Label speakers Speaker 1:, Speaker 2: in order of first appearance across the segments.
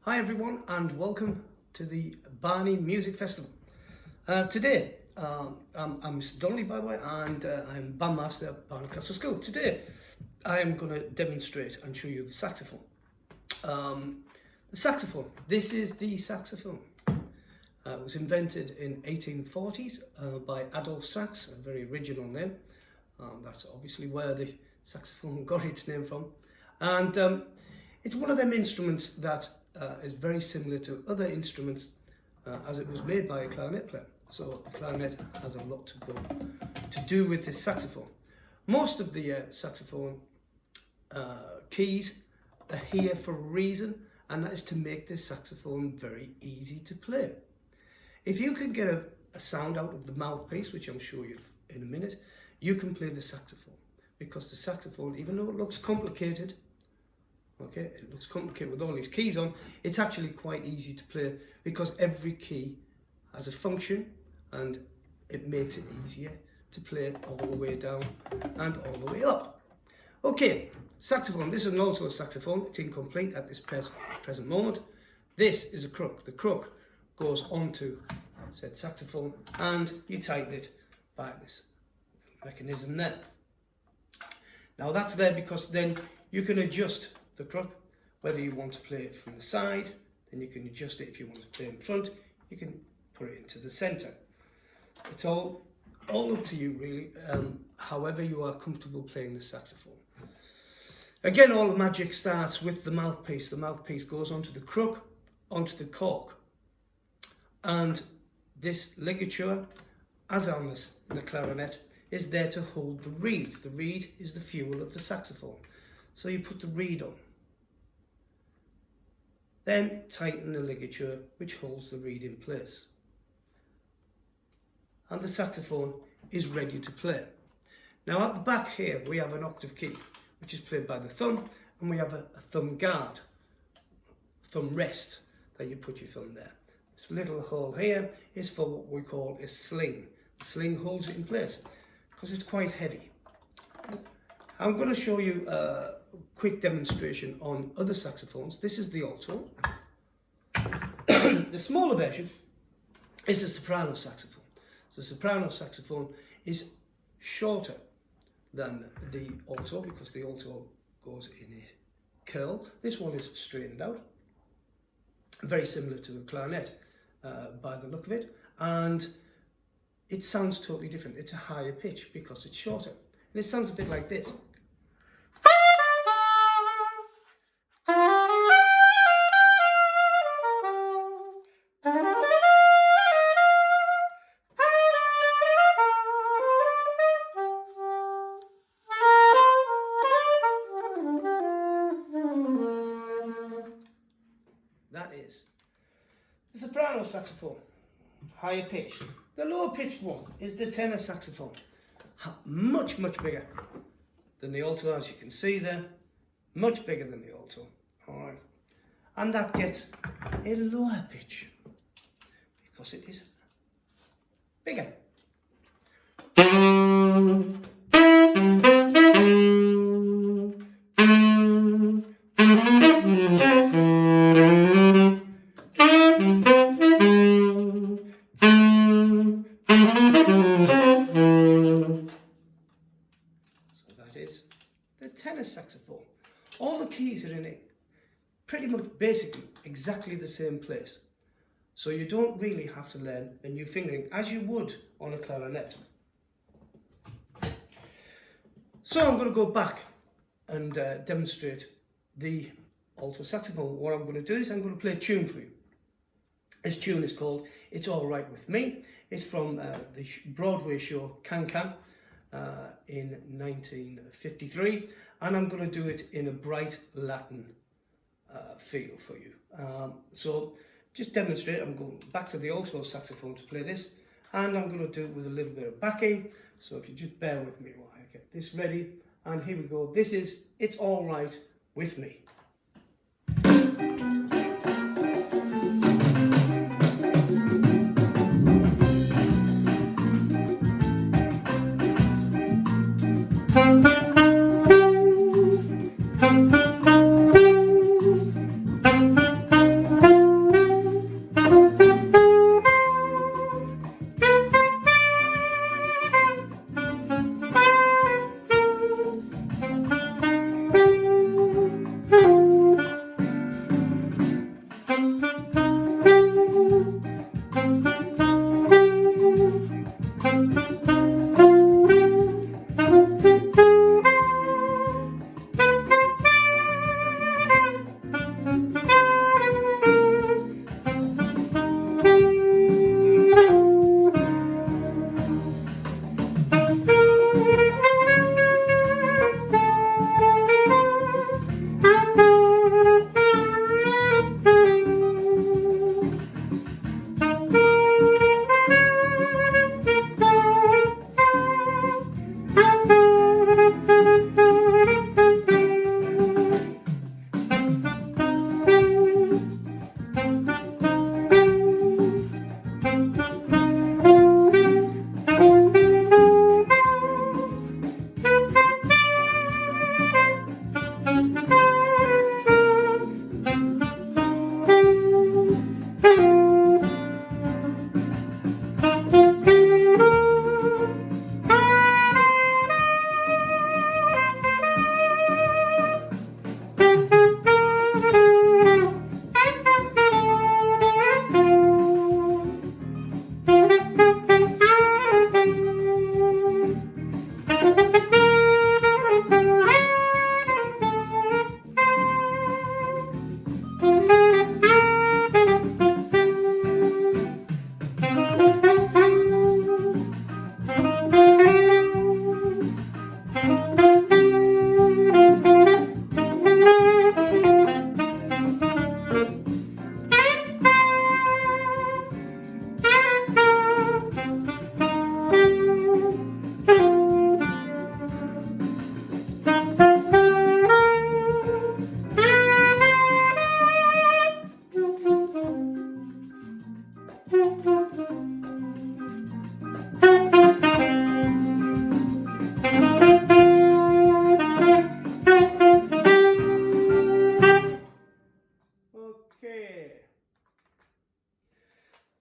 Speaker 1: Hi everyone and welcome to the Barney Music Festival. Today, I'm Mr. Donnelly by the way, and I'm Bandmaster at Barney School. Today I am going to demonstrate and show you the saxophone. The saxophone, this is the saxophone. It was invented in 1840s by Adolf Sax, a very original name. That's obviously where the saxophone got its name from. And it's one of them instruments that is very similar to other instruments as it was made by a clarinet player. So the clarinet has a lot to do with this saxophone. Most of the saxophone keys are here for a reason, and that is to make this saxophone very easy to play. If you can get a sound out of the mouthpiece, which I'm sure you in a minute, you can play the saxophone, because the saxophone, even though it looks complicated, okay, it looks complicated with all these keys on, it's actually quite easy to play because every key has a function and it makes it easier to play all the way down and all the way up. Okay, saxophone. This is an alto saxophone. It's incomplete at this present moment. This is a crook. The crook goes onto said saxophone and you tighten it by this mechanism there. Now that's there because then you can adjust the crook, whether you want to play it from the side, then you can adjust it. If you want to play in front, you can put it into the center. It's all up to you really, however you are comfortable playing the saxophone. Again, all the magic starts with the mouthpiece. The mouthpiece goes onto the crook, onto the cork, and this ligature, as on the clarinet, is there to hold the reed. The reed is the fuel of the saxophone. So you put the reed on, then tighten the ligature which holds the reed in place. And the saxophone is ready to play. Now at the back here we have an octave key, which is played by the thumb, and we have a thumb guard, thumb rest, that you put your thumb there. This little hole here is for what we call a sling. The sling holds it in place because it's quite heavy. I'm going to show you a quick demonstration on other saxophones. This is the alto. The smaller version is the soprano saxophone. The soprano saxophone is shorter than the alto because the alto goes in a curl. This one is straightened out. Very similar to a clarinet by the look of it. And it sounds totally different. It's a higher pitch because it's shorter. And it sounds a bit like this. That is the soprano saxophone, higher pitched. The lower pitched one is the tenor saxophone, much bigger than the alto, as you can see there, much bigger than the alto. All right, and that gets a lower pitch because it is bigger. The tenor saxophone. All the keys are in it pretty much basically exactly the same place, so you don't really have to learn a new fingering as you would on a clarinet. So I'm going to go back and demonstrate the alto saxophone. What I'm going to do is I'm going to play a tune for you. This tune is called It's All Right With Me. It's from the Broadway show Can Can in 1953, and I'm going to do it in a bright Latin feel for you. So just demonstrate. I'm going back to the alto saxophone to play this, and I'm going to do it with a little bit of backing. So if you just bear with me while I get this ready, and here we go. This is It's All Right With Me.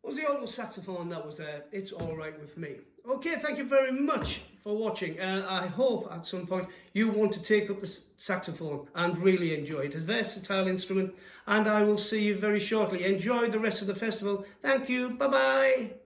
Speaker 1: Was the alto saxophone that was there? It's all right with me. Okay, thank you very much for watching. I hope at some point you want to take up the saxophone and really enjoy it. It's a versatile instrument, and I will see you very shortly. Enjoy the rest of the festival. Thank you. Bye-bye.